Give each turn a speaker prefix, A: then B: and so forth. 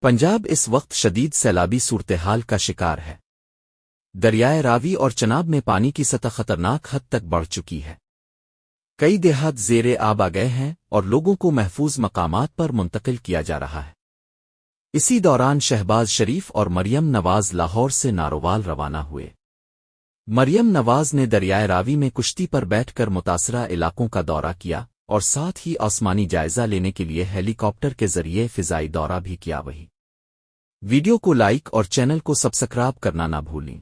A: पंजाब इस वक्त शदीद सैलाबी सूरत-ए-हाल का शिकार है। दरियाए रावी और चनाब में पानी की सतह खतरनाक हद तक बढ़ चुकी है। कई देहात ज़ेरे आब आ गए हैं और लोगों को महफूज मकामात पर मुंतकिल किया जा रहा है। इसी दौरान शहबाज शरीफ और मरियम नवाज लाहौर से नारोवाल रवाना हुए। मरियम नवाज ने दरियाए रावी में कुश्ती पर बैठकर मुतासरा इलाकों का दौरा किया और साथ ही आसमानी जायजा लेने के लिए हेलीकॉप्टर के जरिए फिजाई दौरा भी किया। वही वीडियो को लाइक और चैनल को सब्सक्राइब करना ना भूलें।